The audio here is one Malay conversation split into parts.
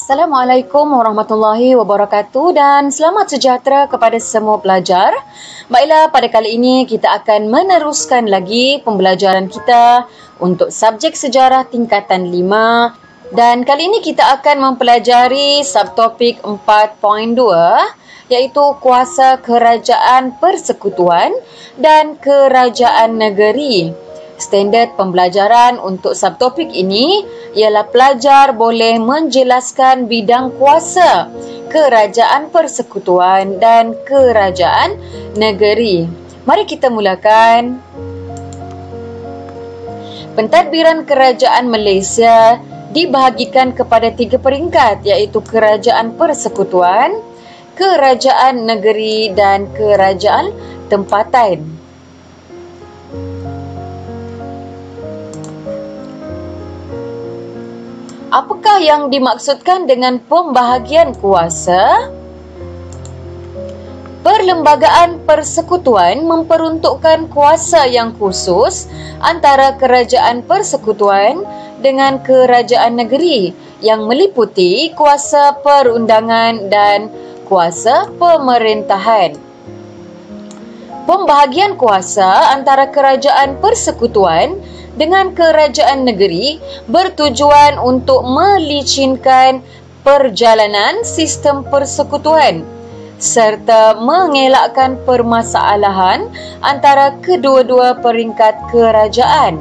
Assalamualaikum warahmatullahi wabarakatuh dan selamat sejahtera kepada semua pelajar. Baiklah, pada kali ini kita akan meneruskan lagi pembelajaran kita untuk subjek sejarah tingkatan 5 dan kali ini kita akan mempelajari subtopik 4.2 iaitu kuasa kerajaan persekutuan dan kerajaan negeri. Standard pembelajaran untuk subtopik ini ialah pelajar boleh menjelaskan bidang kuasa kerajaan persekutuan dan kerajaan negeri. Mari kita mulakan. Pentadbiran kerajaan Malaysia dibahagikan kepada 3 peringkat iaitu kerajaan persekutuan, kerajaan negeri dan kerajaan tempatan. Apakah yang dimaksudkan dengan pembahagian kuasa? Perlembagaan persekutuan memperuntukkan kuasa yang khusus antara kerajaan persekutuan dengan kerajaan negeri yang meliputi kuasa perundangan dan kuasa pemerintahan. Pembahagian kuasa antara kerajaan persekutuan dengan kerajaan negeri bertujuan untuk melicinkan perjalanan sistem persekutuan serta mengelakkan permasalahan antara kedua-dua peringkat kerajaan.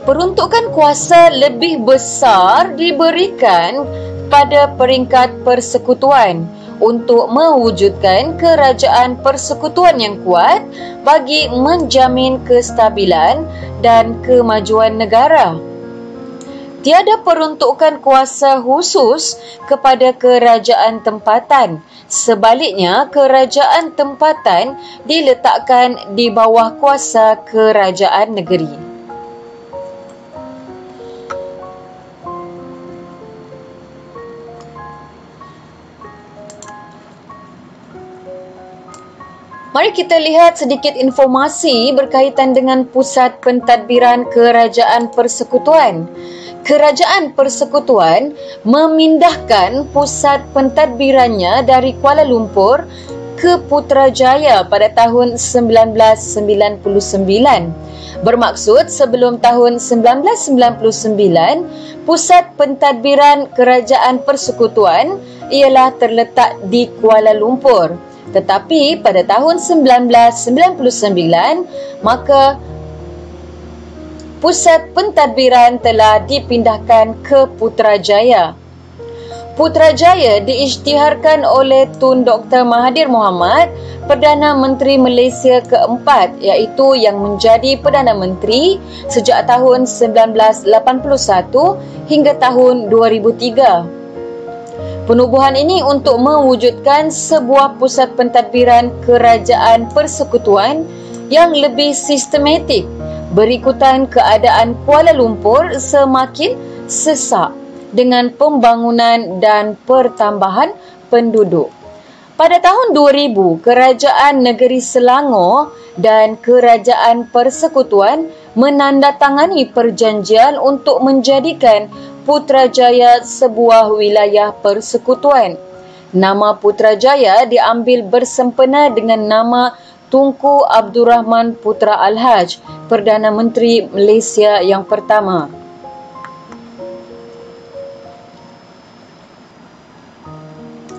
Peruntukan kuasa lebih besar diberikan pada peringkat persekutuan untuk mewujudkan kerajaan persekutuan yang kuat bagi menjamin kestabilan dan kemajuan negara. Tiada peruntukan kuasa khusus kepada kerajaan tempatan. Sebaliknya, kerajaan tempatan diletakkan di bawah kuasa kerajaan negeri. Mari kita lihat sedikit informasi berkaitan dengan pusat pentadbiran kerajaan persekutuan. Kerajaan persekutuan memindahkan pusat pentadbirannya dari Kuala Lumpur ke Putrajaya pada tahun 1999. Bermaksud sebelum tahun 1999, pusat pentadbiran kerajaan persekutuan ialah terletak di Kuala Lumpur. Tetapi pada tahun 1999, maka pusat pentadbiran telah dipindahkan ke Putrajaya. Putrajaya diisytiharkan oleh Tun Dr. Mahathir Mohamad, Perdana Menteri Malaysia keempat, iaitu yang menjadi Perdana Menteri sejak tahun 1981 hingga tahun 2003. Penubuhan ini untuk mewujudkan sebuah pusat pentadbiran kerajaan persekutuan yang lebih sistematik berikutan keadaan Kuala Lumpur semakin sesak dengan pembangunan dan pertambahan penduduk. Pada tahun 2000, Kerajaan Negeri Selangor dan Kerajaan Persekutuan menandatangani perjanjian untuk menjadikan Putrajaya sebuah wilayah persekutuan. Nama Putrajaya diambil bersempena dengan nama Tunku Abdul Rahman Putra Al-Haj, Perdana Menteri Malaysia yang pertama.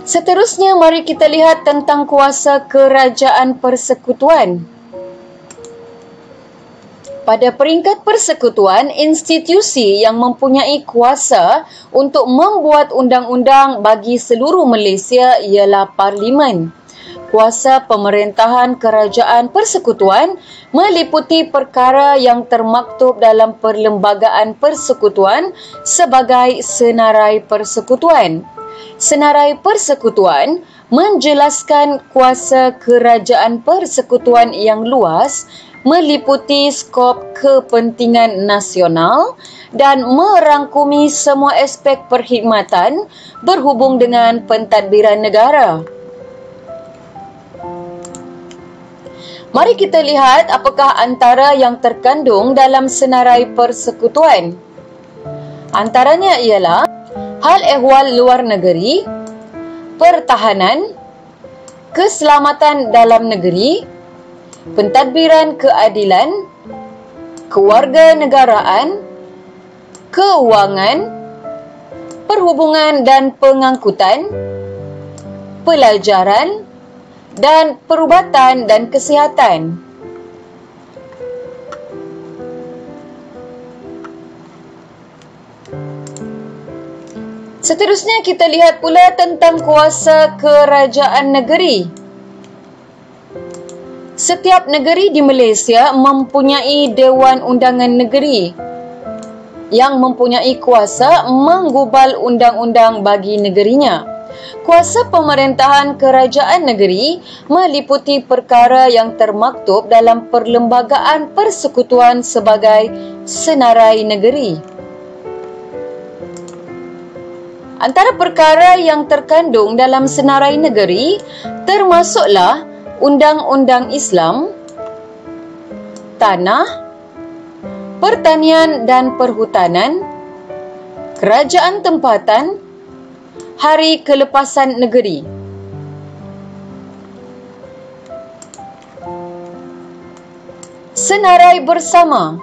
Seterusnya, mari kita lihat tentang kuasa kerajaan persekutuan. Pada peringkat persekutuan, institusi yang mempunyai kuasa untuk membuat undang-undang bagi seluruh Malaysia ialah Parlimen. Kuasa pemerintahan kerajaan persekutuan meliputi perkara yang termaktub dalam Perlembagaan Persekutuan sebagai Senarai Persekutuan. Senarai Persekutuan menjelaskan kuasa kerajaan persekutuan yang luas meliputi skop kepentingan nasional dan merangkumi semua aspek perkhidmatan berhubung dengan pentadbiran negara. Mari kita lihat apakah antara yang terkandung dalam senarai persekutuan. Antaranya ialah hal ehwal luar negeri, pertahanan, keselamatan dalam negeri, pentadbiran keadilan, kewarganegaraan, keuangan, perhubungan dan pengangkutan, pelajaran dan perubatan dan kesihatan. Seterusnya kita lihat pula tentang kuasa kerajaan negeri. Setiap negeri di Malaysia mempunyai Dewan Undangan Negeri yang mempunyai kuasa menggubal undang-undang bagi negerinya. Kuasa pemerintahan kerajaan negeri meliputi perkara yang termaktub dalam Perlembagaan Persekutuan sebagai Senarai Negeri. Antara perkara yang terkandung dalam Senarai Negeri termasuklah Undang-Undang Islam, Tanah, Pertanian dan Perhutanan, Kerajaan Tempatan, Hari Kelepasan Negeri. Senarai bersama.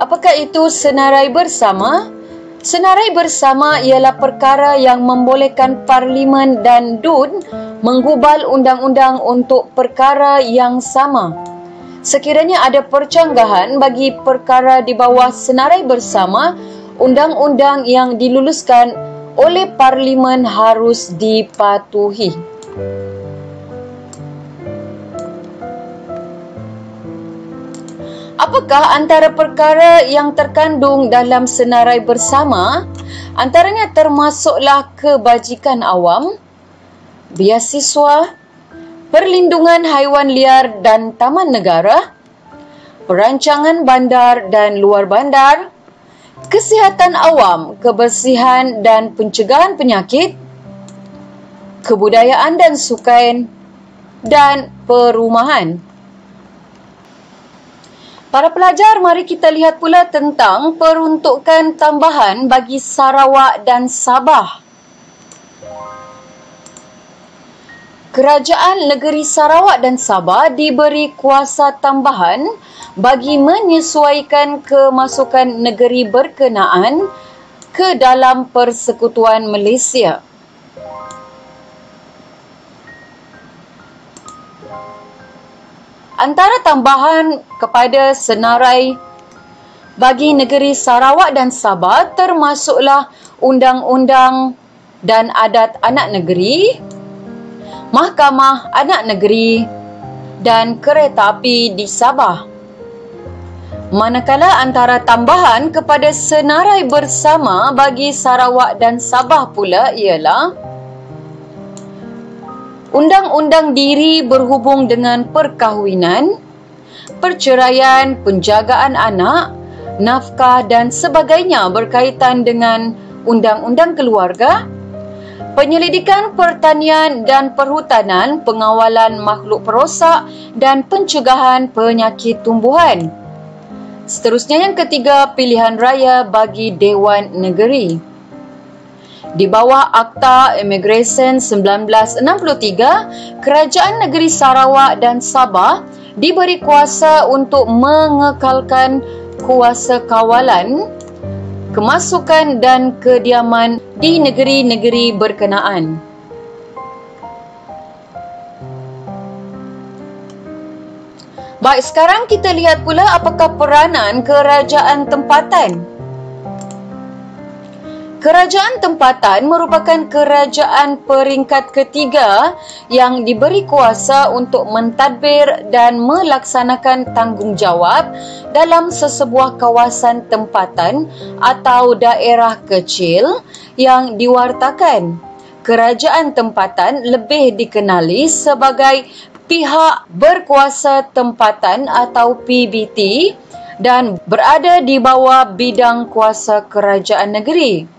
Apakah itu senarai bersama? Senarai bersama ialah perkara yang membolehkan Parlimen dan DUN menggubal undang-undang untuk perkara yang sama. Sekiranya ada percanggahan bagi perkara di bawah senarai bersama, undang-undang yang diluluskan oleh Parlimen harus dipatuhi. Apakah antara perkara yang terkandung dalam senarai bersama? Antaranya termasuklah kebajikan awam, biasiswa, perlindungan haiwan liar dan taman negara, perancangan bandar dan luar bandar, kesihatan awam, kebersihan dan pencegahan penyakit, kebudayaan dan sukan, dan perumahan. Para pelajar, mari kita lihat pula tentang peruntukan tambahan bagi Sarawak dan Sabah. Kerajaan Negeri Sarawak dan Sabah diberi kuasa tambahan bagi menyesuaikan kemasukan negeri berkenaan ke dalam Persekutuan Malaysia. Antara tambahan kepada senarai bagi negeri Sarawak dan Sabah termasuklah Undang-Undang dan Adat Anak Negeri, Mahkamah Anak Negeri dan Kereta Api di Sabah. Manakala antara tambahan kepada senarai bersama bagi Sarawak dan Sabah pula ialah Undang-undang diri berhubung dengan perkahwinan, perceraian, penjagaan anak, nafkah dan sebagainya berkaitan dengan undang-undang keluarga, penyelidikan pertanian dan perhutanan, pengawalan makhluk perosak dan pencegahan penyakit tumbuhan. Seterusnya yang ketiga, pilihan raya bagi Dewan Negeri. Di bawah Akta Immigration 1963, Kerajaan Negeri Sarawak dan Sabah diberi kuasa untuk mengekalkan kuasa kawalan, kemasukan dan kediaman di negeri-negeri berkenaan. Baik, sekarang kita lihat pula apakah peranan kerajaan tempatan. Kerajaan tempatan merupakan kerajaan peringkat ketiga yang diberi kuasa untuk mentadbir dan melaksanakan tanggungjawab dalam sesebuah kawasan tempatan atau daerah kecil yang diwartakan. Kerajaan tempatan lebih dikenali sebagai pihak berkuasa tempatan atau PBT dan berada di bawah bidang kuasa kerajaan negeri.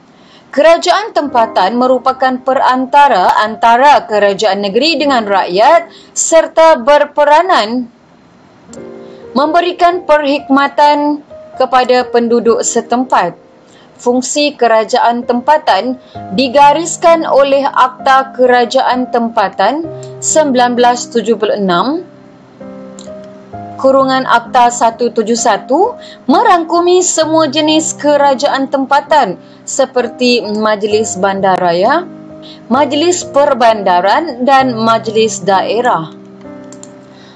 Kerajaan tempatan merupakan perantara antara kerajaan negeri dengan rakyat serta berperanan memberikan perkhidmatan kepada penduduk setempat. fungsi kerajaan tempatan digariskan oleh Akta Kerajaan Tempatan 1976 kurungan Akta 171 merangkumi semua jenis kerajaan tempatan seperti Majlis Bandaraya, Majlis Perbandaran dan Majlis Daerah.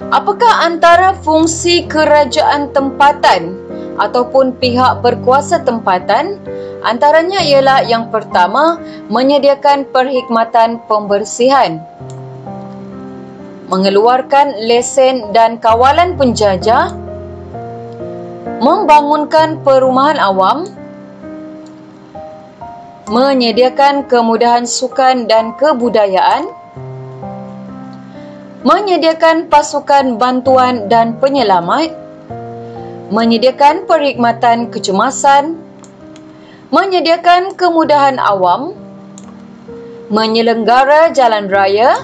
Apakah antara fungsi kerajaan tempatan ataupun pihak berkuasa tempatan? Antaranya ialah yang pertama, menyediakan perkhidmatan pembersihan, mengeluarkan lesen dan kawalan penjajah, membangunkan perumahan awam, menyediakan kemudahan sukan dan kebudayaan, menyediakan pasukan bantuan dan penyelamat, menyediakan perkhidmatan kecemasan, menyediakan kemudahan awam, menyelenggara jalan raya,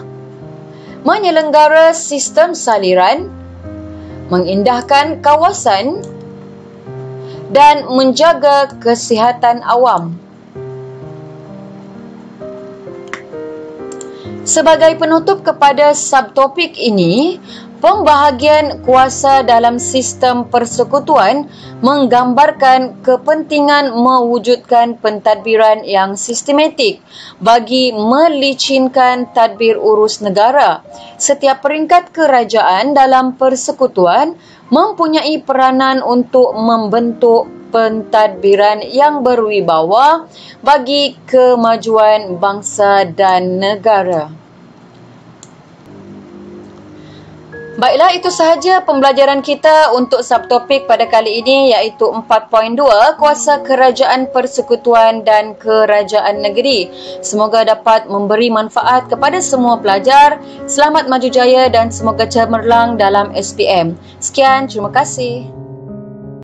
menyelenggara sistem saliran, mengindahkan kawasan dan menjaga kesihatan awam. Sebagai penutup kepada subtopik ini, pembahagian kuasa dalam sistem persekutuan menggambarkan kepentingan mewujudkan pentadbiran yang sistematik bagi melicinkan tadbir urus negara. Setiap peringkat kerajaan dalam persekutuan mempunyai peranan untuk membentuk pentadbiran yang berwibawa bagi kemajuan bangsa dan negara. Baiklah, itu sahaja pembelajaran kita untuk subtopik pada kali ini, iaitu 4.2 kuasa kerajaan persekutuan dan kerajaan negeri. Semoga dapat memberi manfaat kepada semua pelajar. Selamat maju jaya dan semoga cemerlang dalam SPM. Sekian, terima kasih.